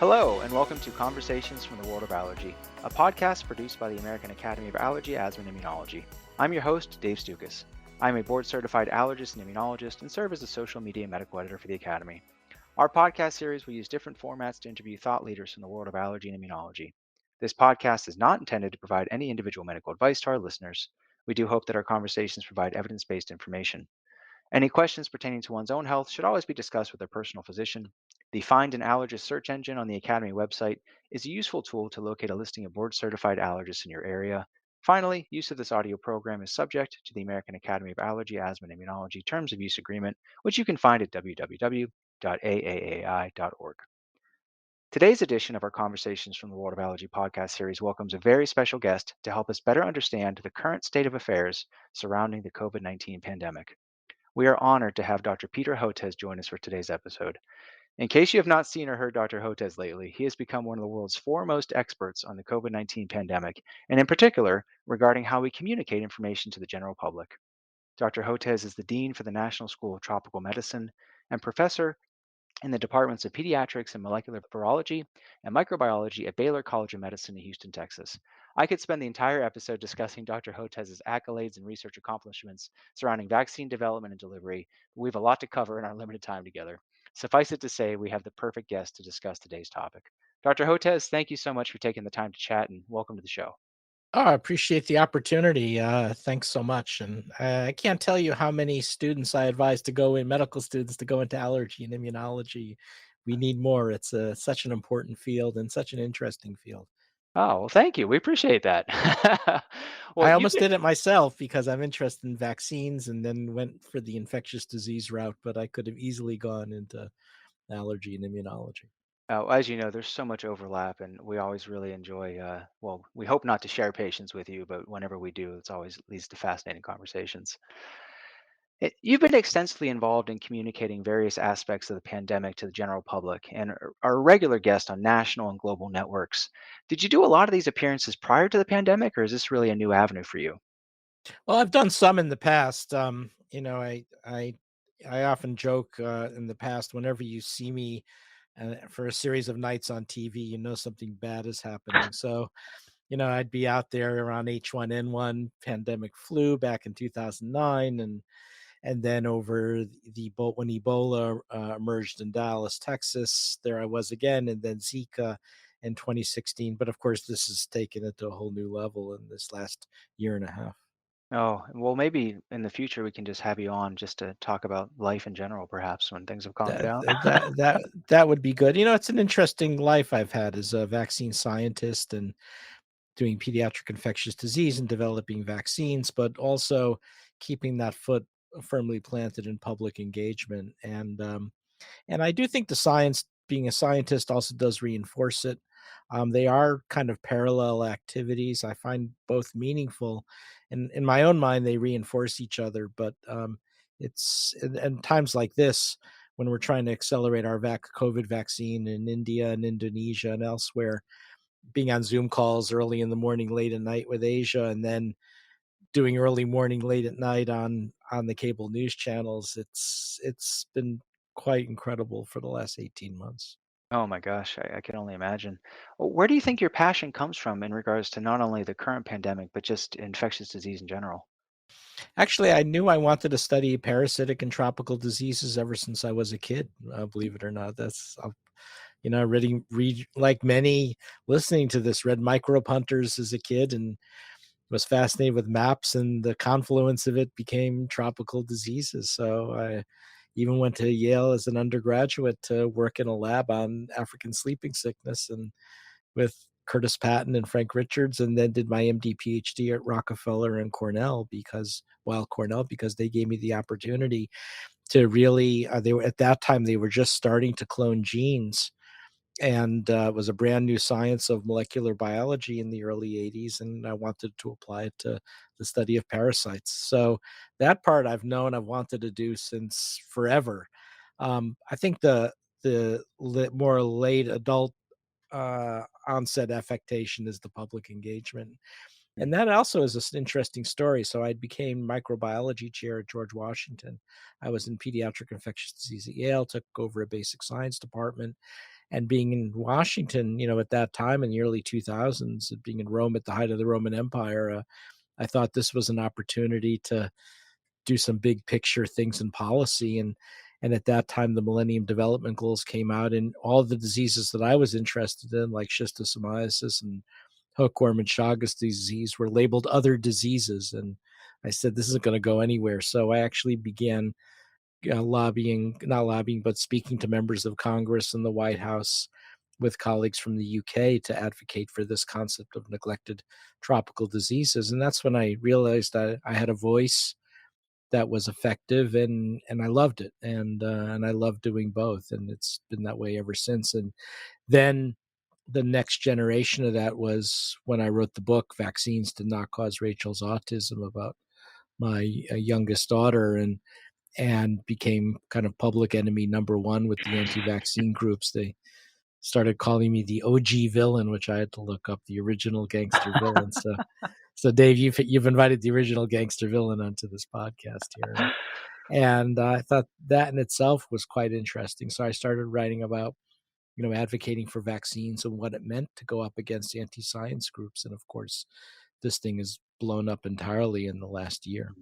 Hello, and welcome to Conversations from the World of Allergy, a podcast produced by the American Academy of Allergy, Asthma, and Immunology. I'm your host, Dave Stukas. I'm a board-certified allergist and immunologist and serve as a social media medical editor for the Academy. Our podcast series will use different formats to interview thought leaders from the world of allergy and immunology. This podcast is not intended to provide any individual medical advice to our listeners. We do hope that our conversations provide evidence-based information. Any questions pertaining to one's own health should always be discussed with their personal physician. The Find an Allergist search engine on the Academy website is a useful tool to locate a listing of board certified allergists in your area. Finally, use of this audio program is subject to the American Academy of Allergy, Asthma, and Immunology Terms of Use Agreement, which you can find at www.aaai.org. Today's edition of our Conversations from the World of Allergy podcast series welcomes a very special guest to help us better understand the current state of affairs surrounding the COVID-19 pandemic. We are honored to have Dr. Peter Hotez join us for today's episode. In case you have not seen or heard Dr. Hotez lately, he has become one of the world's foremost experts on the COVID-19 pandemic, and in particular, regarding how we communicate information to the general public. Dr. Hotez is the Dean for the National School of Tropical Medicine and professor in the departments of pediatrics and molecular virology and microbiology at Baylor College of Medicine in Houston, Texas. I could spend the entire episode discussing Dr. Hotez's accolades and research accomplishments surrounding vaccine development and delivery, but we have a lot to cover in our limited time together. Suffice it to say, we have the perfect guest to discuss today's topic. Dr. Hotez, thank you so much for taking the time to chat and welcome to the show. Oh, I appreciate the opportunity. Thanks so much. And I can't tell you how many students I advise to go in, medical students to go into allergy and immunology. We need more. It's such an important field and such an interesting field. Oh, well, thank you. We appreciate that. well, I you've almost been did it myself because I'm interested in vaccines and then went for the infectious disease route, but I could have easily gone into allergy and immunology. As you know, there's so much overlap, and we always really enjoy. Well, we hope not to share patients with you, but whenever we do, it's always leads to fascinating conversations. You've been extensively involved in communicating various aspects of the pandemic to the general public, and are a regular guest on national and global networks. Did you do a lot of these appearances prior to the pandemic, or is this really a new avenue for you? Well, I've done some in the past. I often joke in the past whenever you see me for a series of nights on TV, something bad is happening. So, I'd be out there around H1N1 pandemic flu back in 2009, and then over when Ebola emerged in Dallas, Texas, there I was again, and then Zika in 2016. But of course, this has taken it to a whole new level in this last year and a half. Oh, well, maybe in the future we can just have you on just to talk about life in general, perhaps when things have calmed That down. that that that would be good. It's an interesting life I've had as a vaccine scientist and doing pediatric infectious disease and developing vaccines, but also keeping that foot firmly planted in public engagement. And I do think the science, being a scientist, also does reinforce it. They are kind of parallel activities. I find both meaningful, and in my own mind, they reinforce each other. But it's and times like this when we're trying to accelerate our COVID vaccine in India and Indonesia and elsewhere, being on Zoom calls early in the morning, late at night with Asia, and then doing early morning, late at night on the cable news channels. It's been quite incredible for the last 18 months. Oh my gosh, I can only imagine. Where do you think your passion comes from in regards to not only the current pandemic, but just infectious disease in general? Actually, I knew I wanted to study parasitic and tropical diseases ever since I was a kid. Believe it or not, read like many listening to this, read Microbe Hunters as a kid and was fascinated with maps, and the confluence of it became tropical diseases. So I even went to Yale as an undergraduate to work in a lab on African sleeping sickness and with Curtis Patton and Frank Richards, and then did my MD PhD at Rockefeller and Cornell because they gave me the opportunity to really they were at that time they were just starting to clone genes, and it was a brand new science of molecular biology in the early 80s, and I wanted to apply it to the study of parasites. So that part I've wanted to do since forever. I think the more late adult onset affectation is the public engagement. Mm. And that also is an interesting story. So I became microbiology chair at George Washington. I was in pediatric infectious disease at Yale, took over a basic science department, And being in Washington, at that time in the early 2000s, being in Rome at the height of the Roman Empire, I thought this was an opportunity to do some big picture things in policy. And at that time, the Millennium Development Goals came out, and all the diseases that I was interested in, like schistosomiasis and hookworm and Chagas disease, were labeled other diseases. And I said, this isn't going to go anywhere. So I actually began lobbying, not lobbying, but speaking to members of Congress and the White House with colleagues from the UK to advocate for this concept of neglected tropical diseases. And that's when I realized I had a voice that was effective, and I loved it, and I love doing both, and it's been that way ever since. And then the next generation of that was when I wrote the book Vaccines Did Not Cause Rachel's Autism, about my youngest daughter, and became kind of public enemy number one with the anti-vaccine groups. They started calling me the OG villain, which I had to look up, the original gangster villain. So Dave, you've invited the original gangster villain onto this podcast here, and I thought that in itself was quite interesting. So I started writing about, advocating for vaccines and what it meant to go up against anti-science groups. And of course, this thing has blown up entirely in the last year.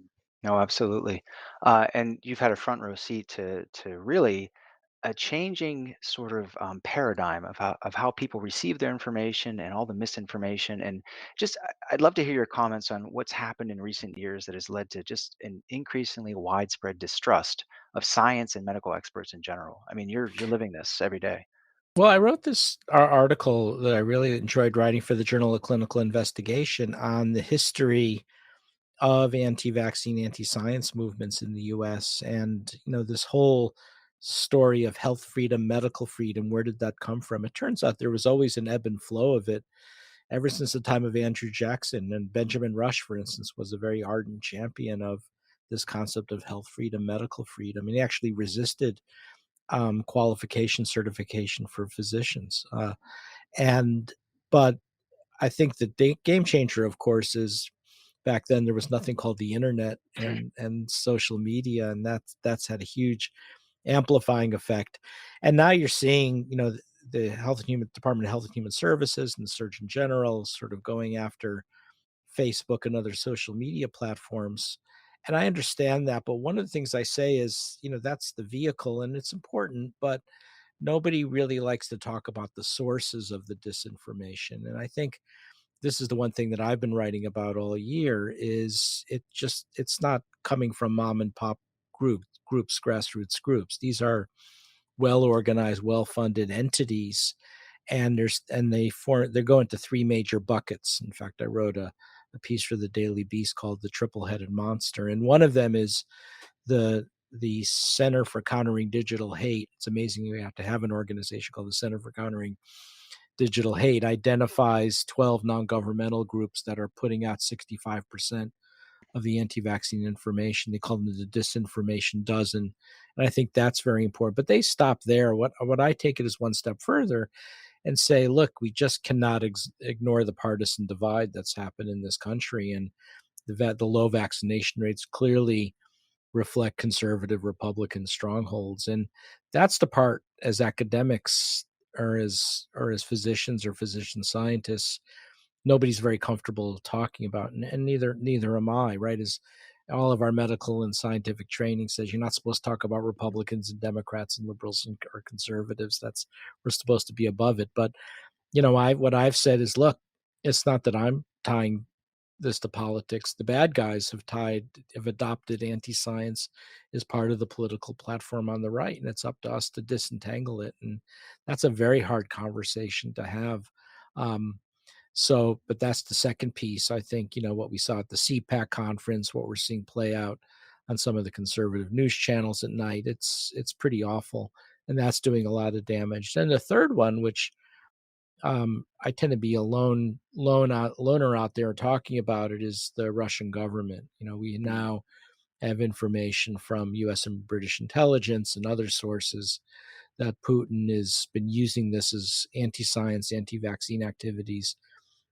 No, absolutely. And you've had a front row seat to really a changing sort of paradigm of how people receive their information and all the misinformation. And just I'd love to hear your comments on what's happened in recent years that has led to just an increasingly widespread distrust of science and medical experts in general. I mean, you're living this every day. Well, I wrote this article that I really enjoyed writing for the Journal of Clinical Investigation on the history of anti-vaccine, anti-science movements in the US, and this whole story of health freedom, medical freedom. Where did that come from? It turns out there was always an ebb and flow of it ever since the time of Andrew Jackson. And Benjamin Rush, for instance, was a very ardent champion of this concept of health freedom, medical freedom, and he actually resisted qualification certification for physicians. And but I think the game changer, of course, is back then there was nothing called the internet and social media, and that's had a huge amplifying effect. And now you're seeing, the Health and Human Department of Health and Human Services and the Surgeon General sort of going after Facebook and other social media platforms. And I understand that, but one of the things I say is, that's the vehicle and it's important, but nobody really likes to talk about the sources of the disinformation. And I think this is the one thing that I've been writing about all year is it's not coming from mom and pop groups, grassroots groups. These are well organized, well funded entities, and they go into three major buckets. In fact, I wrote a piece for the Daily Beast called "The Triple-Headed Monster," and one of them is the Center for Countering Digital Hate. It's amazing you have to have an organization called the Center for Countering Digital Hate. Identifies 12 non-governmental groups that are putting out 65% of the anti-vaccine information. They call them the disinformation dozen, and I think that's very important. But they stop there. What I take it is one step further and say, look, we just cannot ignore the partisan divide that's happened in this country, and the low vaccination rates clearly reflect conservative Republican strongholds. And that's the part, as academics or as physicians or physician scientists, nobody's very comfortable talking about, and neither am I, right? As all of our medical and scientific training says, you're not supposed to talk about Republicans and Democrats and liberals or conservatives. That's We're supposed to be above it. But what I've said is, look, it's not that I'm tying this to politics. The bad guys have adopted anti-science as part of the political platform on the right, and it's up to us to disentangle it. And that's a very hard conversation to have. Um, but that's the second piece. I think, what we saw at the CPAC conference, what we're seeing play out on some of the conservative news channels at night, it's pretty awful, and that's doing a lot of damage. Then the third one, which I tend to be a loner out there talking about it, is the Russian government. We Mm. now have information from U.S. and British intelligence and other sources that Putin has been using this as anti-science, anti-vaccine activities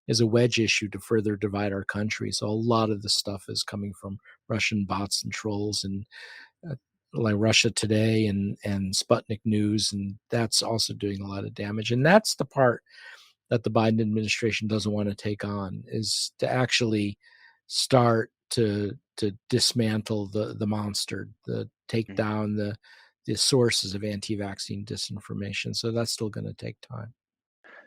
as a wedge issue to further divide our country. So a lot of the stuff is coming from Russian bots and trolls, and like Russia Today and Sputnik News, and that's also doing a lot of damage. And that's the part that the Biden administration doesn't want to take on, is to actually start to dismantle the monster, the take Mhm. down the sources of anti-vaccine disinformation. So that's still going to take time.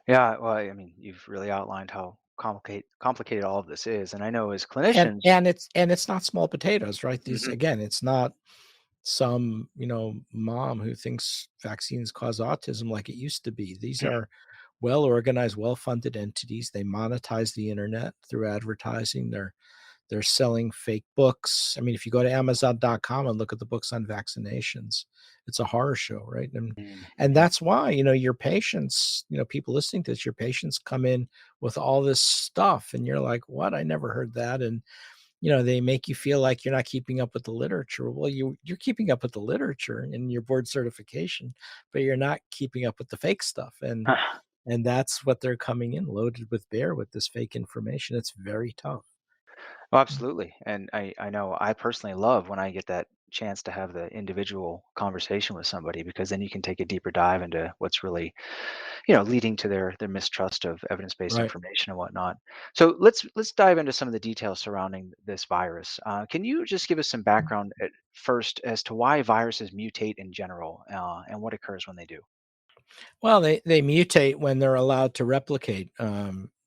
Yeah, well, I mean, you've really outlined how complicated all of this is, and I know as And clinicians. it's not small potatoes, right? These, Mhm, again, it's not some, mom who thinks vaccines cause autism like it used to be. These are well organized, well funded entities. They monetize the internet through advertising. They're selling fake books. I mean, if you go to Amazon.com and look at the books on vaccinations, it's a horror show, right? And mhm. that's why, your patients, people listening to this, your patients come in with all this stuff, and you're like, what? I never heard that. And they make you feel like you're not keeping up with the literature. Well, you're keeping up with the literature and your board certification, but you're not keeping up with the fake stuff. And that's what they're coming in loaded with bear with this fake information. It's very tough. Oh, absolutely. And I know I personally love when I get that chance to have the individual conversation with somebody, because then you can take a deeper dive into what's really, leading to their mistrust of evidence-based Right. information and whatnot. So let's dive into some of the details surrounding this virus. Can you just give us some background at first as to why viruses mutate in general, and what occurs when they do? Well, they mutate when they're allowed to replicate,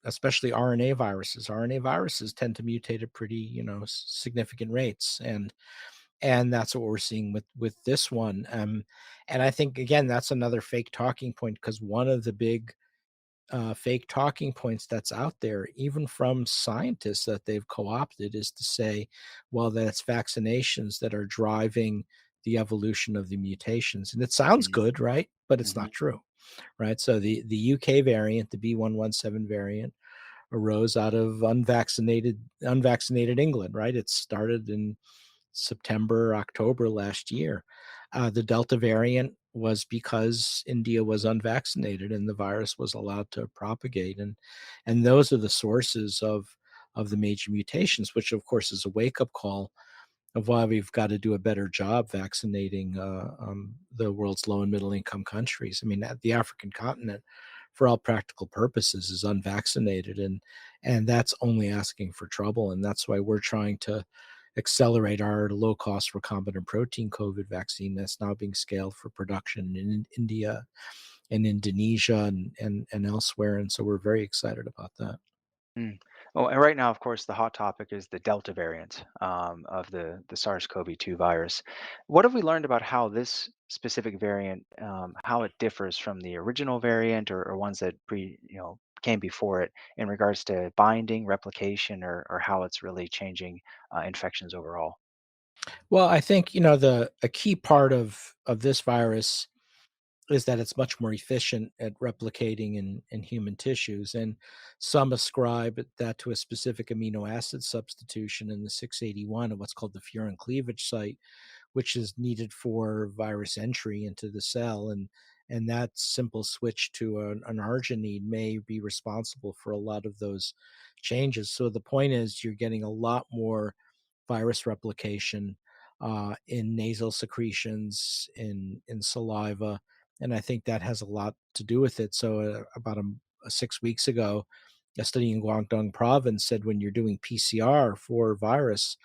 especially RNA viruses. RNA viruses tend to mutate at pretty, significant rates, and that's what we're seeing with this one. And I think, again, that's another fake talking point, because one of the big fake talking points that's out there, even from scientists that they've co-opted, is to say, well, that's vaccinations that are driving the evolution of the mutations. And it sounds Mm, good, right? But it's mhm, not true, right? So the UK variant, the B.1.1.7 variant, arose out of unvaccinated England, right? It started in September, October last year. The Delta variant was because India was unvaccinated and the virus was allowed to propagate, and those are the sources of the major mutations, which of course is a wake up call of why we've got to do a better job vaccinating the world's low and middle income countries. I mean, the African continent, for all practical purposes, is unvaccinated, and that's only asking for trouble. And that's why we're trying to accelerate our low cost recombinant protein COVID vaccine that's now being scaled for production in India and Indonesia and elsewhere. And so we're very excited about that. mm. Oh, and right now, of course, the hot topic is the Delta variant, of the SARS-CoV-2 virus. What have we learned about how this specific variant, how it differs from the original variant, or ones that came before it, in regards to binding, replication, or how it's really changing infections overall? Well, I think, the a key part of this virus is that it's much more efficient at replicating in human tissues. And some ascribe that to a specific amino acid substitution in the 681 of what's called the furin cleavage site, which is needed for virus entry into the cell. And that simple switch to an arginine may be responsible for a lot of those changes. So the point is, you're getting a lot more virus replication in nasal secretions, in saliva, and I think that has a lot to do with it. So about 6 weeks ago, a study in Guangdong province said when you're doing PCR for virus,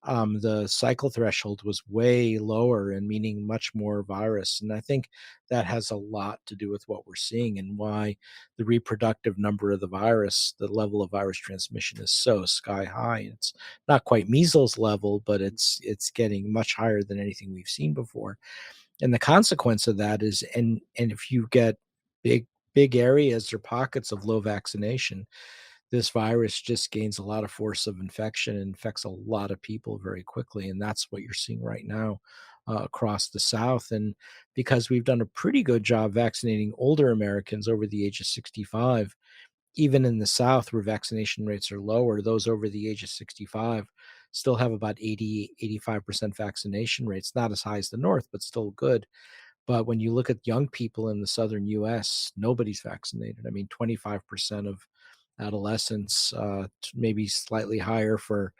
the cycle threshold was way lower and meaning much more virus. And I think that has a lot to do with what we're seeing and why the reproductive number of the virus, the level of virus transmission is so sky high. It's not quite measles level, but it's getting much higher than anything we've seen before. And the consequence of that is, and if you get big areas or pockets of low vaccination, this virus just gains a lot of force of infection and infects a lot of people very quickly. And that's what you're seeing right now across the South. And because we've done a pretty good job vaccinating older Americans over the age of 65, even in the South where vaccination rates are lower, those over the age of 65 still have about 80-85% vaccination rates, not as high as the North, but still good. But when you look at young people in the southern US, nobody's vaccinated. I mean, 25% of adolescents, maybe slightly higher for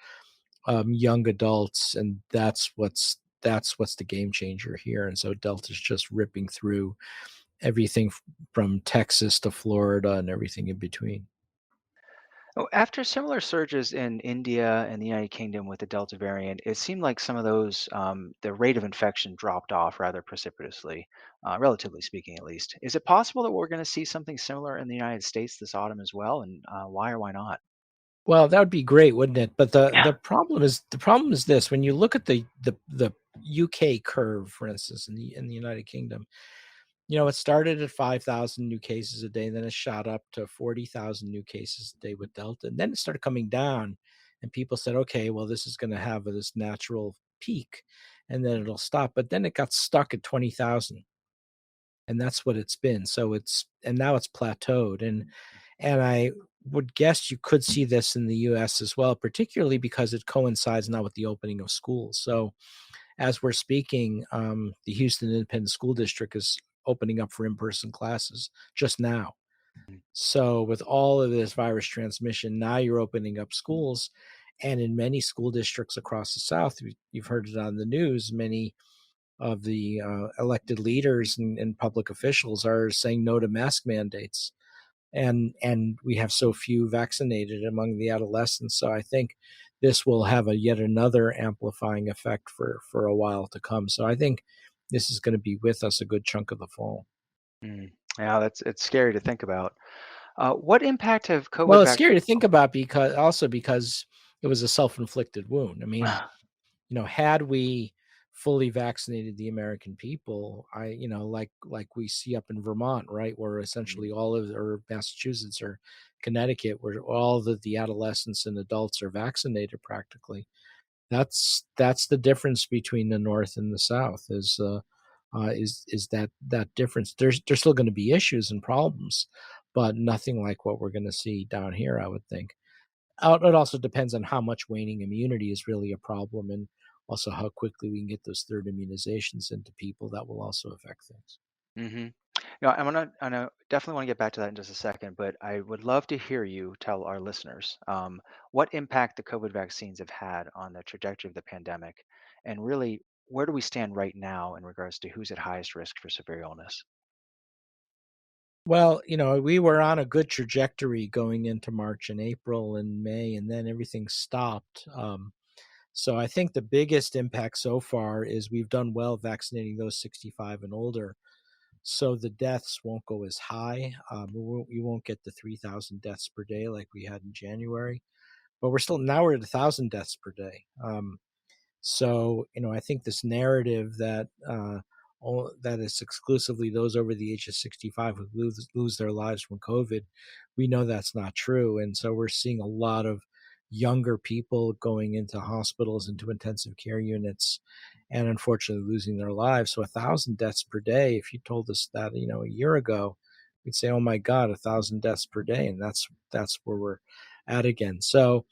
young adults. And that's what's that's what's the game changer here. And so Delta's just ripping through everything from Texas to Florida and everything in between. Oh, after similar surges in India and the United Kingdom with the Delta variant, it seemed like some of those, the rate of infection dropped off rather precipitously, relatively speaking, at least. Is it possible that we're going to see something similar in the United States this autumn as well? And why or why not? Well, that would be great, wouldn't it? But Yeah. the problem is this: when you look at the UK curve, for instance, in the United Kingdom, it started at 5,000 new cases a day, and then it shot up to 40,000 new cases a day with Delta, and then it started coming down, and people said, okay, well, this is going to have this natural peak, and then it'll stop. But then it got stuck at 20,000, and that's what it's been. So now it's plateaued, and I would guess you could see this in the US as well, particularly because it coincides now with the opening of schools. So as we're speaking, the Houston Independent School District is opening up for in-person classes just now. So with all of this virus transmission, now you're opening up schools, and in many school districts across the South, you've heard it on the news, many of the elected leaders and public officials are saying no to mask mandates, and we have so few vaccinated among the adolescents. So I think this will have a yet another amplifying effect for a while to come. So I think this is going to be with us a good chunk of the fall. Mm. Yeah, it's scary to think about. What impact have COVID Well, it's vaccines? scary to think about because it was a self-inflicted wound. I mean, had we fully vaccinated the American people, like we see up in Vermont, right, where essentially all of, or Massachusetts or Connecticut, where all of the adolescents and adults are vaccinated practically. That's the difference between the North and the South is that difference. There's still going to be issues and problems, but nothing like what we're going to see down here, I would think. It also depends on how much waning immunity is really a problem, and also how quickly we can get those third immunizations into people. That will also affect things. Mm-hmm. Yeah, I definitely want to get back to that in just a second, but I would love to hear you tell our listeners what impact the COVID vaccines have had on the trajectory of the pandemic, and really where do we stand right now in regards to who's at highest risk for severe illness? Well, we were on a good trajectory going into March and April and May, and then everything stopped. So I think the biggest impact so far is we've done well vaccinating those 65 and older. So the deaths won't go as high. We won't get the 3,000 deaths per day like we had in January, but we're at 1,000 deaths per day. So, I think this narrative that is exclusively those over the age of 65 who lose their lives from COVID, we know that's not true. And so we're seeing a lot of younger people going into hospitals, into intensive care units, and unfortunately losing their lives. So 1,000 deaths per day, if you told us that, a year ago, we'd say, oh my God, 1,000 deaths per day. And that's where we're at again. So,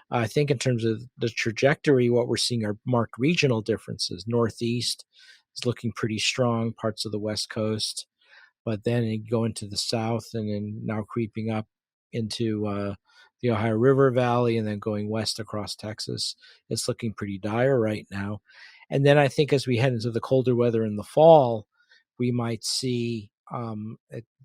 I think in terms of the trajectory, what we're seeing are marked regional differences. Northeast is looking pretty strong, parts of the West Coast, but then you go into the South and then now creeping up into the Ohio River Valley and then going west across Texas. It's looking pretty dire right now. And then I think as we head into the colder weather in the fall, we might see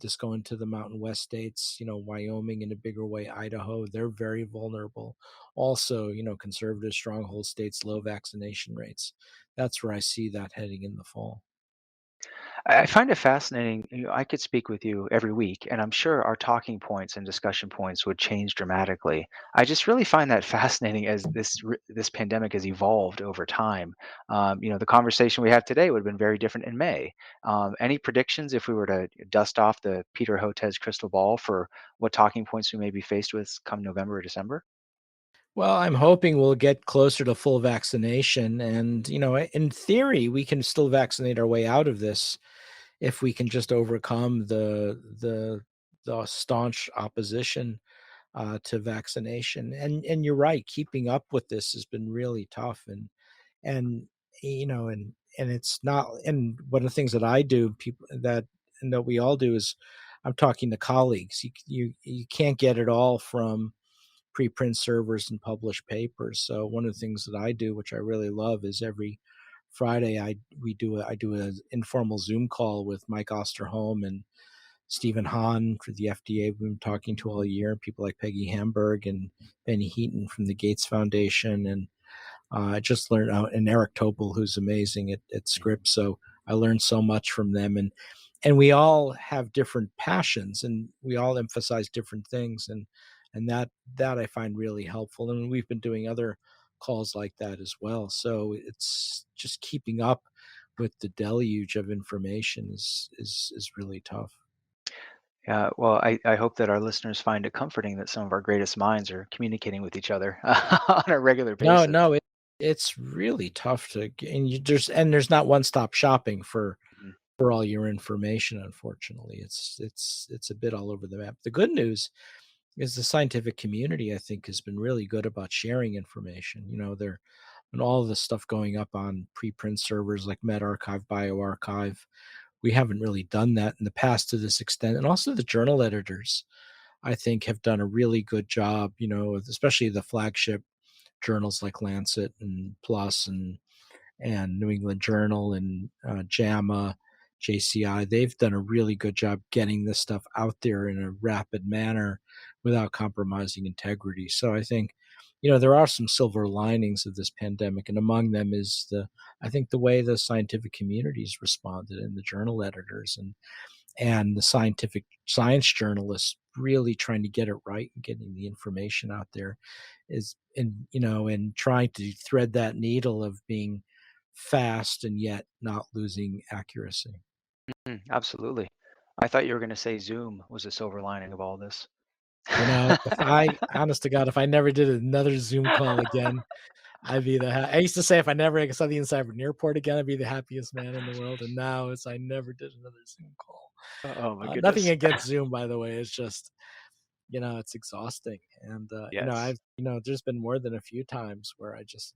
just going to the Mountain West states, Wyoming in a bigger way, Idaho, they're very vulnerable. Also, conservative stronghold states, low vaccination rates. That's where I see that heading in the fall. I find it fascinating. I could speak with you every week, and I'm sure our talking points and discussion points would change dramatically. I just really find that fascinating as this pandemic has evolved over time. The conversation we have today would have been very different in May. Any predictions if we were to dust off the Peter Hotez crystal ball for what talking points we may be faced with come November or December? Well, I'm hoping we'll get closer to full vaccination. And, in theory, we can still vaccinate our way out of this if we can just overcome the staunch opposition to vaccination. And you're right, keeping up with this has been really tough. And and it's not. And one of the things that I do, people that and that we all do is, I'm talking to colleagues. You can't get it all from preprint servers and published papers. So one of the things that I do, which I really love, is every Friday, I do an informal Zoom call with Mike Osterholm and Stephen Hahn for the FDA. We've been talking to all year. People like Peggy Hamburg and Benny Heaton from the Gates Foundation, and I just learned, and Eric Topol, who's amazing at Mhm. Scripps. So I learned so much from them, and we all have different passions, and we all emphasize different things, and that I find really helpful. And we've been doing other calls like that as well. So it's just keeping up with the deluge of information is really tough. Yeah, well, I hope that our listeners find it comforting that some of our greatest minds are communicating with each other on a regular No, basis. no, it's really tough to and there's not one-stop shopping Mhm. for all your information, unfortunately. It's a bit all over the map. The good news is the scientific community, I think, has been really good about sharing information. There and all the stuff going up on preprint servers like medRxiv, bioRxiv. We haven't really done that in the past to this extent. And also the journal editors, I think, have done a really good job, especially the flagship journals like Lancet and PLOS and New England Journal and JAMA, JCI. They've done a really good job getting this stuff out there in a rapid manner without compromising integrity. So I think, there are some silver linings of this pandemic, and among them is I think the way the scientific communities responded and the journal editors and the science journalists really trying to get it right and getting the information out there is and trying to thread that needle of being fast and yet not losing accuracy. Absolutely. I thought you were going to say Zoom was a silver lining of all this. If I honest to God, if I never did another Zoom call again, I'd be I used to say if I never saw the inside of an airport again, I'd be the happiest man in the world. And now it's I never did another Zoom call. Oh my Nothing goodness. against Zoom, by the way. It's just it's exhausting. And Yes. I've there's been more than a few times where I just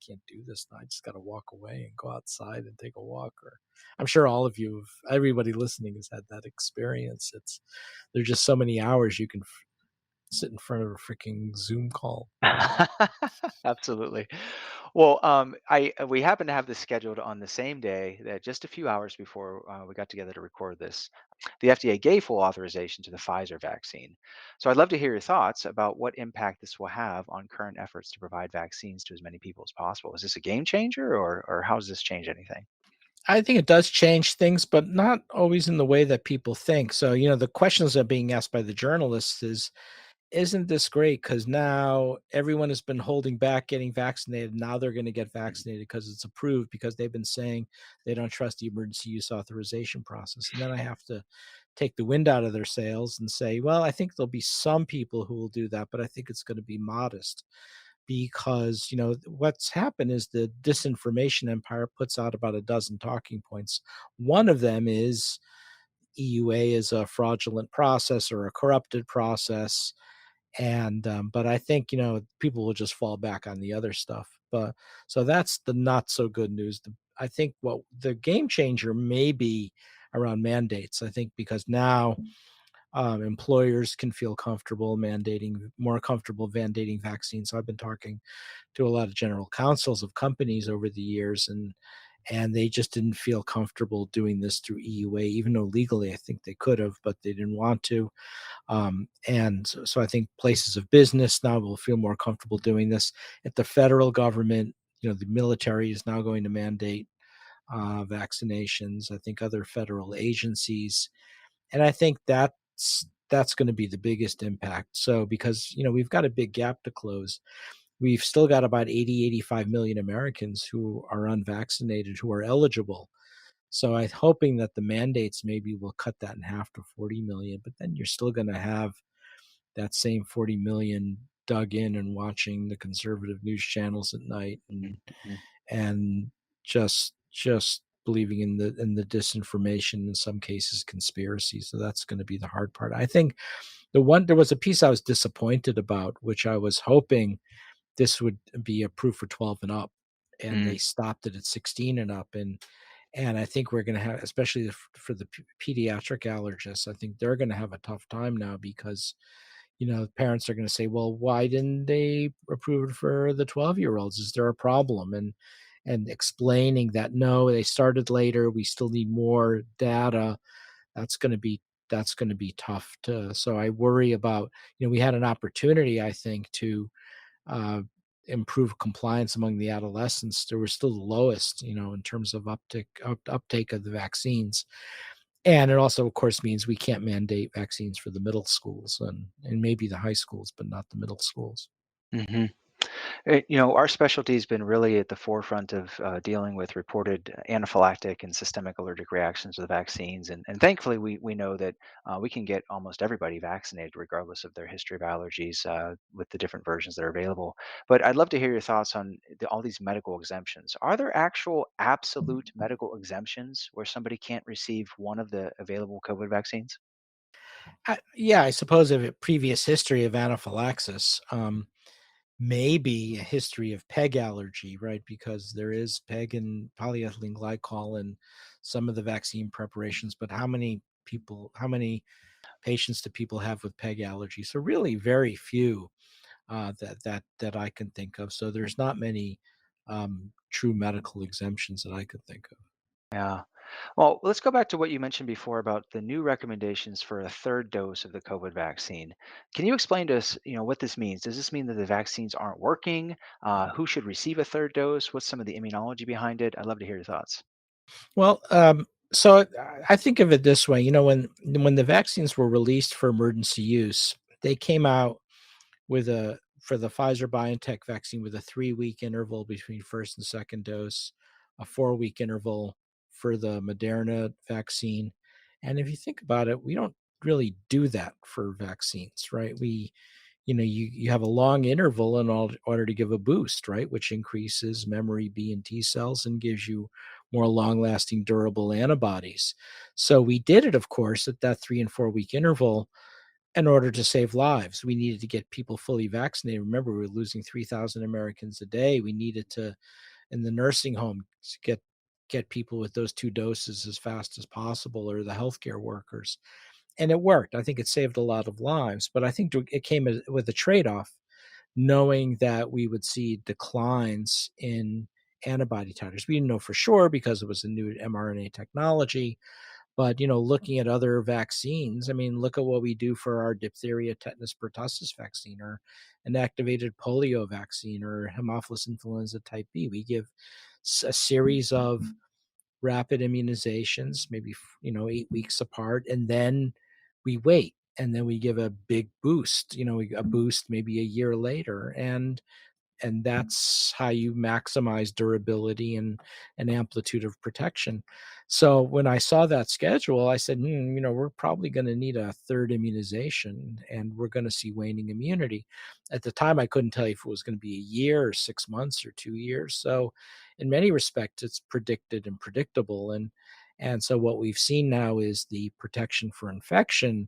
can't do this now. I just got to walk away and go outside and take a walk. Or I'm sure everybody listening has had that experience. There's just so many hours you can sit in front of a freaking Zoom call. Absolutely. Well, I we happen to have this scheduled on the same day that just a few hours before we got together to record this, the FDA gave full authorization to the Pfizer vaccine. So I'd love to hear your thoughts about what impact this will have on current efforts to provide vaccines to as many people as possible. Is this a game changer, or how does this change anything? I think it does change things, but not always in the way that people think. So, the questions that are being asked by the journalists is, isn't this great? Because now everyone has been holding back getting vaccinated. Now they're going to get Mhm. vaccinated because it's approved, because they've been saying they don't trust the emergency use authorization process. And then I have to take the wind out of their sails and say, well, I think there'll be some people who will do that, but I think it's going to be modest because what's happened is the disinformation empire puts out about a dozen talking points. One of them is EUA is a fraudulent process or a corrupted process, and but I think people will just fall back on the other stuff. But so that's the not so good news. I think what the game changer may be around mandates. I think because now employers can feel more comfortable mandating vaccines. So I've been talking to a lot of general counsels of companies over the years, and they just didn't feel comfortable doing this through EUA, even though legally I think they could have, but they didn't want to. And so I think places of business now will feel more comfortable doing this. At the federal government, the military is now going to mandate vaccinations. I think other federal agencies, and I think that's going to be the biggest impact. So because we've got a big gap to close, we've still got about 85 million Americans who are unvaccinated who are eligible. So I'm hoping that the mandates maybe will cut that in half to 40 million, but then you're still going to have that same 40 million dug in and watching the conservative news channels at night Mhm. and just believing in the disinformation, in some cases conspiracy. So that's going to be the hard part. I think there was a piece I was disappointed about, which I was hoping this would be approved for 12 and up, and Mm. they stopped it at 16 and up. And I think we're going to have, especially for the pediatric allergists, I think they're going to have a tough time now because parents are going to say, well, why didn't they approve it for the 12-year-olds? Is there a problem? and explaining that no, they started later, we still need more data, that's going to be that's going to be tough to. So I worry about, we had an opportunity, I think, to uh, improve compliance among the adolescents. They were still the lowest, in terms of uptake of the vaccines. And it also, of course, means we can't mandate vaccines for the middle schools and maybe the high schools, but not the middle schools. Hmm. Our specialty has been really at the forefront of dealing with reported anaphylactic and systemic allergic reactions to the vaccines. And thankfully, we know that we can get almost everybody vaccinated, regardless of their history of allergies, with the different versions that are available. But I'd love to hear your thoughts on all these medical exemptions. Are there actual absolute medical exemptions where somebody can't receive one of the available COVID vaccines? Yeah, I suppose if a previous history of anaphylaxis, maybe a history of peg allergy, right? Because there is peg and polyethylene glycol in some of the vaccine preparations, but how many patients do people have with peg allergy? So really, very few that I can think of. So there's not many true medical exemptions that I could think of. Yeah. Well, let's go back to what you mentioned before about the new recommendations for a third dose of the COVID vaccine. Can you explain to us, what this means? Does this mean that the vaccines aren't working? Who should receive a third dose? What's some of the immunology behind it? I'd love to hear your thoughts. Well, I think of it this way. When the vaccines were released for emergency use, they came out with a for the Pfizer BioNTech vaccine with a 3-week interval between first and second dose, a 4-week interval for the Moderna vaccine. And if you think about it, we don't really do that for vaccines, right? You have a long interval in order to give a boost, right, which increases memory B and T cells and gives you more long-lasting, durable antibodies. So we did it, of course, at that 3 and 4 week interval in order to save lives. We needed to get people fully vaccinated. Remember, we were losing 3,000 Americans a day. We needed to, in the nursing home, to get people with those 2 doses as fast as possible, or the healthcare workers. And it worked. I think it saved a lot of lives, but I think it came with a trade-off, knowing that we would see declines in antibody titers. We didn't know for sure because it was a new mRNA technology, but looking at other vaccines, I mean, look at what we do for our diphtheria, tetanus, pertussis vaccine, or an activated polio vaccine, or Haemophilus influenza type B. We give a series of rapid immunizations, maybe 8 weeks apart, and then we wait, and then we give a big boost, a boost maybe a year later, and that's how you maximize durability and amplitude of protection. So when I saw that schedule, I said, we're probably going to need a third immunization, and we're going to see waning immunity. At the time, I couldn't tell you if it was going to be a year or 6 months or 2 years. So in many respects, it's predicted and predictable. And so what we've seen now is the protection for infection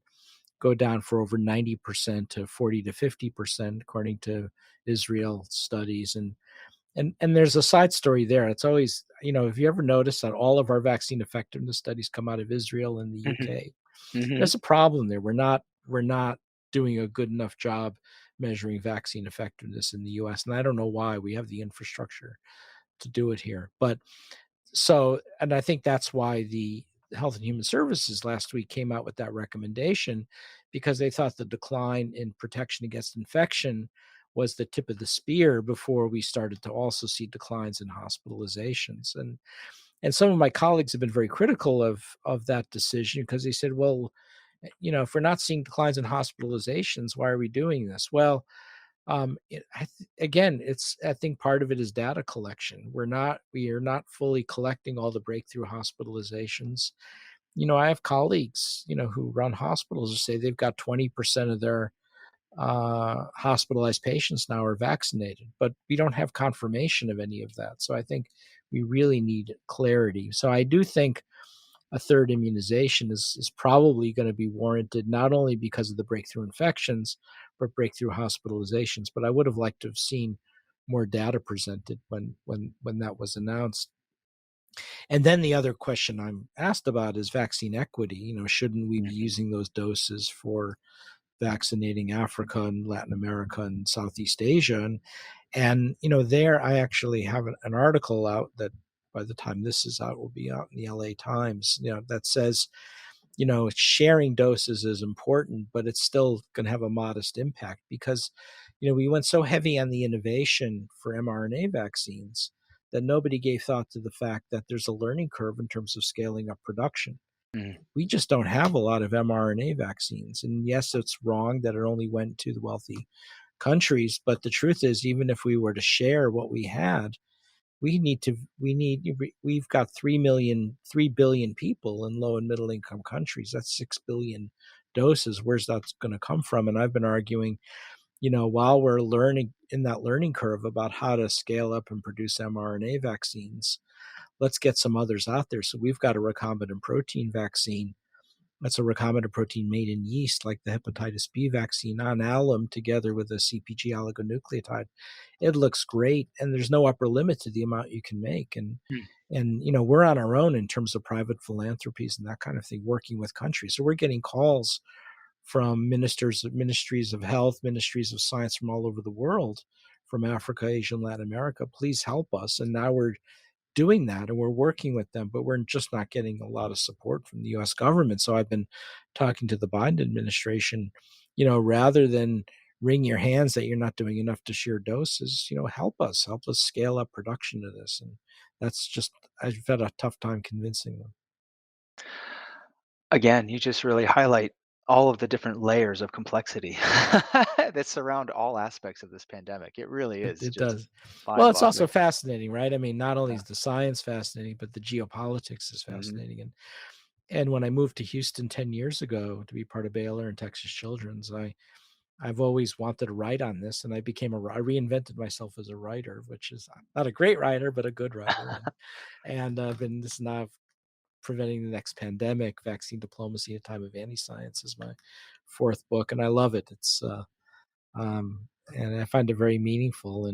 go down for over 90% to 40 to 50%, according to Israel studies. And there's a side story there. It's always, if you ever notice that all of our vaccine effectiveness studies come out of Israel and the Hmm. UK, Hmm. there's a problem there. We're not doing a good enough job measuring vaccine effectiveness in the US. And I don't know why. We have the infrastructure to do it here. And I think that's why the Health and Human Services last week came out with that recommendation, because they thought the decline in protection against infection was the tip of the spear before we started to also see declines in hospitalizations. And some of my colleagues have been very critical of that decision, because they said, well, if we're not seeing declines in hospitalizations, why are we doing this? Well, again, I think part of it is data collection. We are not fully collecting all the breakthrough hospitalizations. I have colleagues, who run hospitals, who say they've got 20% of their hospitalized patients now are vaccinated, but we don't have confirmation of any of that. So I think we really need clarity. So I do think a third immunization is probably going to be warranted, not only because of the breakthrough infections, but breakthrough hospitalizations. But I would have liked to have seen more data presented when that was announced. And then the other question I'm asked about is vaccine equity. Shouldn't we be using those doses for vaccinating Africa and Latin America and Southeast Asia. And there I actually have an article out that by the time this is out will be out in the LA Times, that says, sharing doses is important, but it's still going to have a modest impact because, we went so heavy on the innovation for mRNA vaccines that nobody gave thought to the fact that there's a learning curve in terms of scaling up production. Mm, We just don't have a lot of mRNA vaccines. And yes, it's wrong that it only went to the wealthy countries, but the truth is, even if we were to share what we had, we've got 3 billion people in low and middle income countries. That's 6 billion doses. Where's that going to come from? And I've been arguing, while we're learning in that learning curve about how to scale up and produce mRNA vaccines, let's get some others out there. So we've got a recombinant protein vaccine. That's a recombinant protein made in yeast, like the hepatitis B vaccine, on alum together with a CpG oligonucleotide. It looks great, and there's no upper limit to the amount you can make. mm, And we're on our own in terms of private philanthropies and that kind of thing, working with countries. So we're getting calls from ministries of health, ministries of science from all over the world, from Africa, Asia, and Latin America. Please help us. And now we're doing that and we're working with them, but we're just not getting a lot of support from the US government. So I've been talking to the Biden administration, rather than wring your hands that you're not doing enough to share doses, help us scale up production of this. And that's just, I've had a tough time convincing them. again, you just really highlight all of the different layers of complexity that surround all aspects of this pandemic. It really It, is it just does. Well, it's also mind-boggling. fascinating, right? I mean, not only Yeah. is the science fascinating, but the geopolitics is Mhm. fascinating. And when I moved to Houston 10 years ago to be part of Baylor and Texas Children's, I've always wanted to write on this, and I reinvented myself as a writer, which is not a great writer, but a good writer. And I've been this now preventing the next pandemic, vaccine diplomacy in a time of anti-science is my fourth book, and I love it. And I find it very meaningful,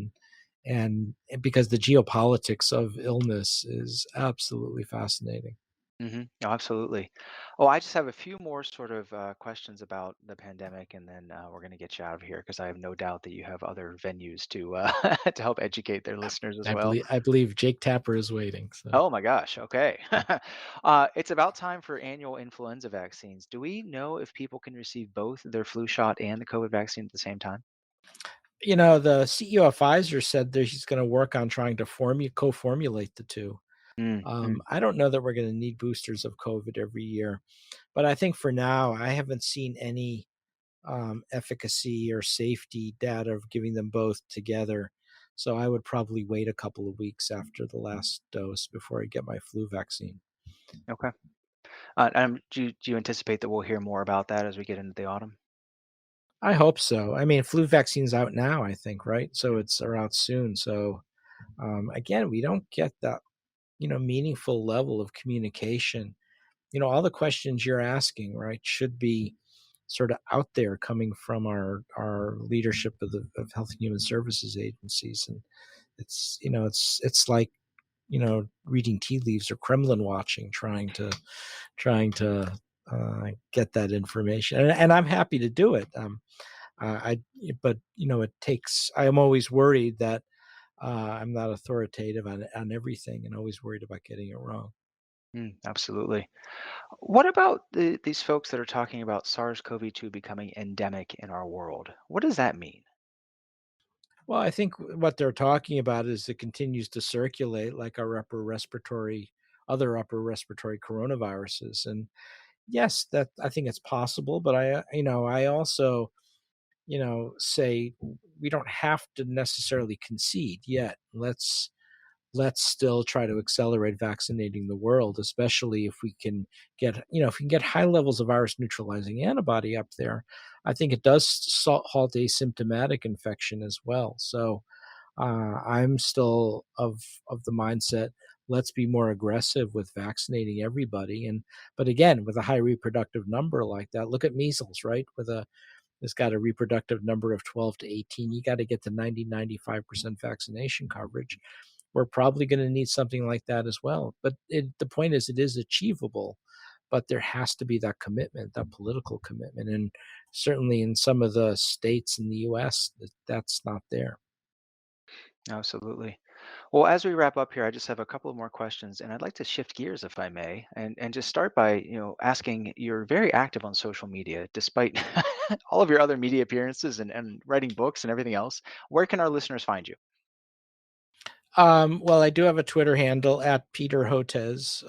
and because the geopolitics of illness is absolutely fascinating. Oh, absolutely. Oh, I just have a few more sort of questions about the pandemic, and then we're going to get you out of here because I have no doubt that you have other venues to to help educate their listeners as well. I believe Jake Tapper is waiting. So Oh my gosh. Okay. It's about time for annual influenza vaccines. Do we know if people can receive both their flu shot and the COVID vaccine at the same time? the CEO of Pfizer said that he's going to work on trying to co-formulate the two. Mm. I don't know that we're going to need boosters of COVID every year, but I think for now, I haven't seen any efficacy or safety data of giving them both together. So I would probably wait a couple of weeks after the last dose before I get my flu vaccine. Okay. Do you anticipate that we'll hear more about that as we get into the autumn? I hope so. I mean, flu vaccine's out now, I think, right? So Mm. it's or out soon. So again, we don't get that meaningful level of communication. All the questions you're asking, right, should be sort of out there coming from our leadership of health and human services agencies. And it's like reading tea leaves or Kremlin watching, trying to get that information. And I'm happy to do it. I but it takes. I am always worried that I'm not authoritative on everything, and always worried about getting it wrong. Absolutely. What about these folks that are talking about SARS-CoV-2 becoming endemic in our world? What does that mean? Well, I think what they're talking about is it continues to circulate like other upper respiratory coronaviruses. And yes, that I think it's possible, but I also, say we don't have to necessarily concede yet. Let's still try to accelerate vaccinating the world, especially if we can get high levels of virus neutralizing antibody up there. I think it does halt asymptomatic infection as well. So I'm still of the mindset, let's be more aggressive with vaccinating everybody. And but again, with a high reproductive number like that, look at measles, right? It's got a reproductive number of 12 to 18. You got to get to 90-95% vaccination coverage. We're probably going to need something like that as well. But the point is, it is achievable, but there has to be that commitment, that political commitment. And certainly in some of the states in the US, that's not there. Absolutely. Well, as we wrap up here, I just have a couple of more questions, and I'd like to shift gears, if I may, and just start by asking. You're very active on social media, despite all of your other media appearances and writing books and everything else. Where can our listeners find you? Well, I do have a Twitter handle at Peter Hotez.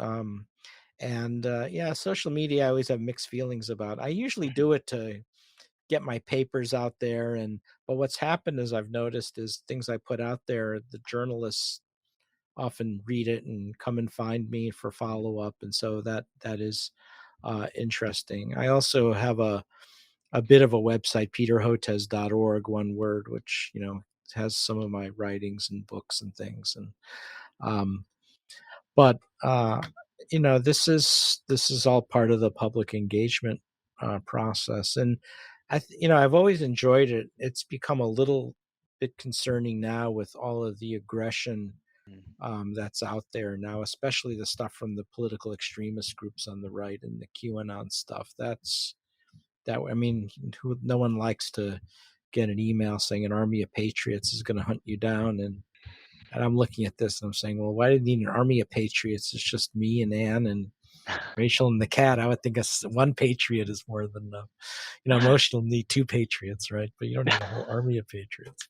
And yeah, social media, I always have mixed feelings about. I usually Mhm. do it to get my papers out there. And but what's happened is I've noticed is things I put out there, the journalists often read it and come and find me for Mhm. follow up, and so that is interesting. I also have a bit of a website, peterhotez.org, one word, which has some of my writings and books and things. And um, but this is all part of the public engagement process, and I've always enjoyed it. It's become a little bit concerning now with all of the aggression Mhm. that's out there now, especially the stuff from the political extremist groups on the right and the QAnon stuff. I mean, no one likes to get an email saying an army of patriots is going to hunt you down, and I'm looking at this and I'm saying, well, why do you need an army of patriots? It's just me and Anne and Rachel and the cat. I would think one patriot is more than enough. Most you'll need two patriots, right? But you don't need a whole army of patriots.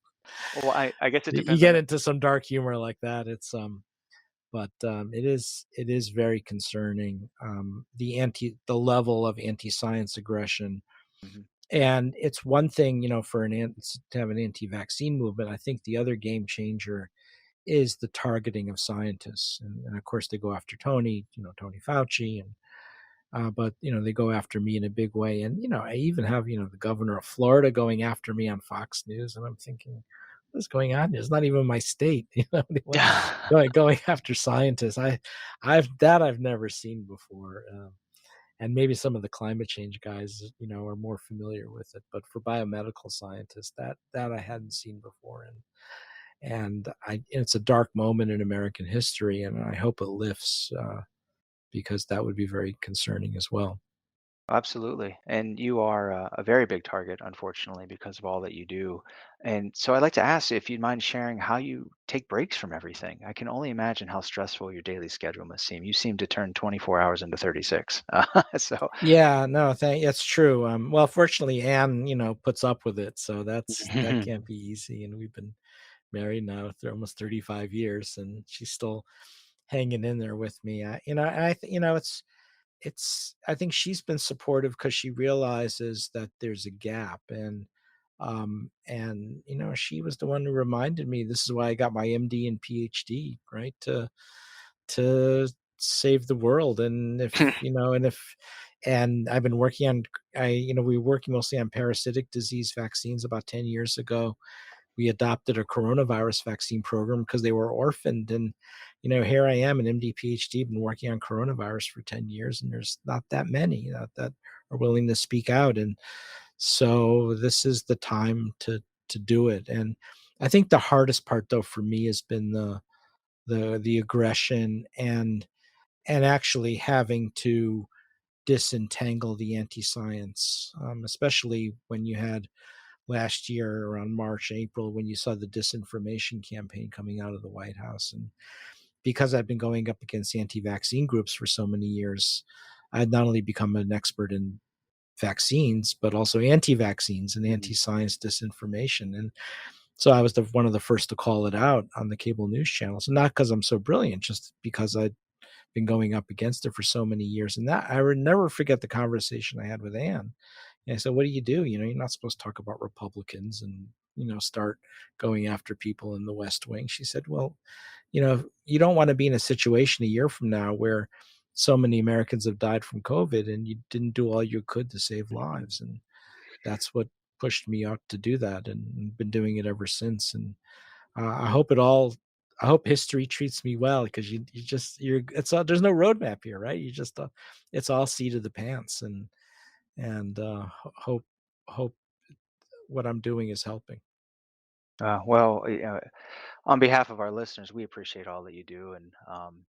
Well, I guess it You depends on get the. into some dark humor like that. It is very concerning, the level of anti-science aggression. Mhm. And it's one thing, for to have an anti-vaccine movement. I think the other game changer is the targeting of scientists, and of course they go after Tony Fauci, and but they go after me in a big way. And I even have the governor of Florida going after me on Fox News, and I'm thinking, what's going on here? It's not even my state. Going after scientists. I've never seen before. And maybe some of the climate change guys, are more familiar with it. But for biomedical scientists, that I hadn't seen before. And it's a dark moment in American history, and I hope it lifts, because that would be very concerning as well. Absolutely. And you are a very big target, unfortunately, because of all that you do. And so I'd like to ask if you'd mind sharing how you take breaks from everything. I can only imagine how stressful your daily schedule must seem. You seem to turn 24 hours into 36. So, Yeah, no, it's true. Well, fortunately, Anne, puts up with it, so that can't be easy. And we've been married now for almost 35 years, and she's still hanging in there with me. I think she's been supportive because she realizes that there's a gap. And she was the one who reminded me, this is why I got my MD and PhD, right? To save the world. And I've been working on, we were working mostly on parasitic disease vaccines about 10 years ago. We adopted a coronavirus vaccine program because they were orphaned. And here I am, an MD PhD, been working on coronavirus for 10 years, and there's not that many that are willing to speak out. And so this is the time to do it. And I think the hardest part, though, for me has been the aggression, and actually having to disentangle the anti-science, especially when you had last year around March, April, when you saw the disinformation campaign coming out of the White House. And because I've been going up against anti-vaccine groups for so many years, I had not only become an expert in vaccines, but also anti-vaccines and Mhm. anti-science disinformation. And so I was one of the first to call it out on the cable news channels, and not because I'm so brilliant, just because I'd been going up against it for so many years. And that I would never forget the conversation I had with Anne. And I said, "What do you do? You're not supposed to talk about Republicans and start going after people in the West Wing." She said, "Well, you don't want to be in a situation a year from now where so many Americans have died from COVID and you didn't do all you could to save lives." And that's what pushed me out to do that, and been doing it ever since. And I hope history treats me well, because there's no roadmap here, right? It's all seat of the pants. And hope what I'm doing is helping. Well, On behalf of our listeners, we appreciate all that you do, and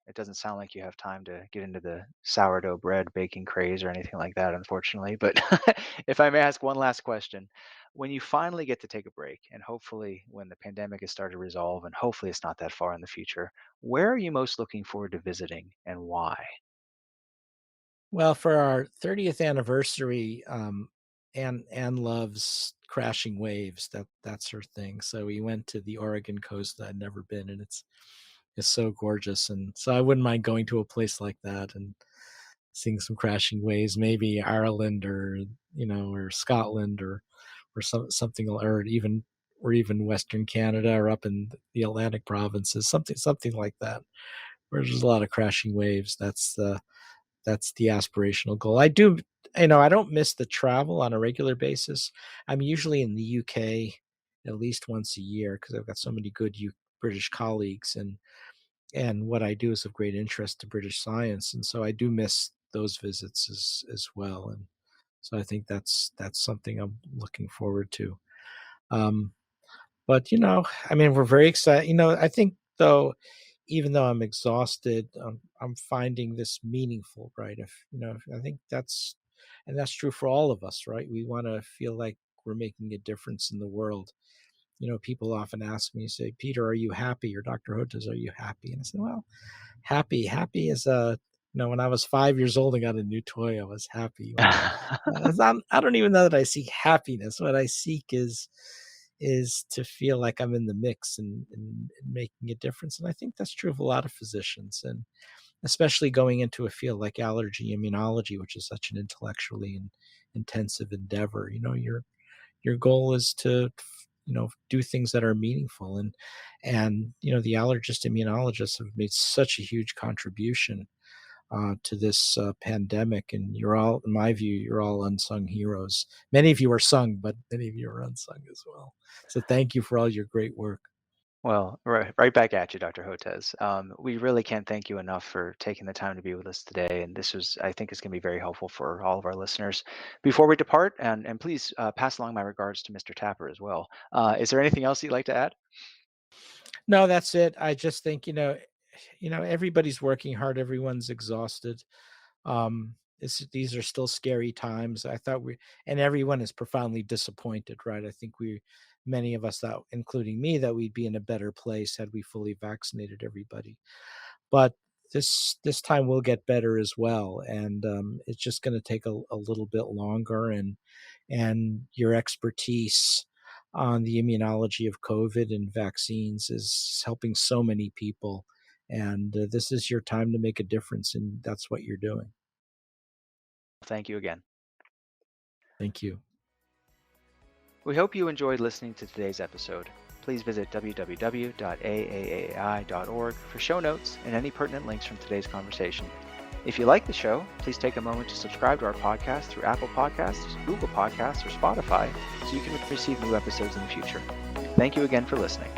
it doesn't sound like you have time to get into the sourdough bread baking craze or anything like that, unfortunately. But if I may ask one last question, when you finally get to take a break, and hopefully when the pandemic is started to resolve, and hopefully it's not that far in the future, where are you most looking forward to visiting, and why? Well, for our 30th anniversary, Anne loves crashing waves. That's her thing. So we went to the Oregon coast that I'd never been, and it's so gorgeous. And so I wouldn't mind going to a place like that and seeing some crashing waves, maybe Ireland or or Scotland or something, or even Western Canada or up in the Atlantic provinces, something like that, where there's a lot of crashing waves. That's the aspirational goal. I don't miss the travel on a regular basis. I'm usually in the UK at least once a year because I've got so many good British colleagues, and what I do is of great interest to British science, and so I do miss those visits as well. And so I think that's something I'm looking forward to. Um, but I mean, we're very excited. I think though, even though I'm exhausted, I'm finding this meaningful, right? I think that's true for all of us, right? We want to feel like we're making a difference in the world. People often ask me, say, Peter, are you happy? Or Dr. Hotez, are you happy? And I say, well, happy is when I was 5 years old and got a new toy, I was happy. I don't even know that I seek happiness. What I seek is to feel like I'm in the mix and making a difference. And I think that's true of a lot of physicians, and especially going into a field like allergy immunology, which is such an intellectually and intensive endeavor. Your goal is to do things that are meaningful, and the allergist immunologists have made such a huge contribution to this pandemic. And you're all, in my view, you're all unsung heroes. Many of you are sung, but many of you are unsung as well. So thank you for all your great work. Well, right back at you, Dr. Hotez. We really can't thank you enough for taking the time to be with us today. And this was, I think, is going to be very helpful for all of our listeners. Before we depart, and please pass along my regards to Mr. Tapper as well. Is there anything else you'd like to add? No, that's it. I just think everybody's working hard. Everyone's exhausted. These are still scary times. I thought and everyone is profoundly disappointed, right? I think many of us, that including me, that we'd be in a better place had we fully vaccinated everybody. But this time will get better as well, and it's just going to take a little bit longer. And your expertise on the immunology of COVID and vaccines is helping so many people, and this is your time to make a difference, and that's what you're doing. Thank you again. Thank you. We hope you enjoyed listening to today's episode. Please visit www.aaai.org for show notes and any pertinent links from today's conversation. If you like the show, please take a moment to subscribe to our podcast through Apple Podcasts, Google Podcasts, or Spotify so you can receive new episodes in the future. Thank you again for listening.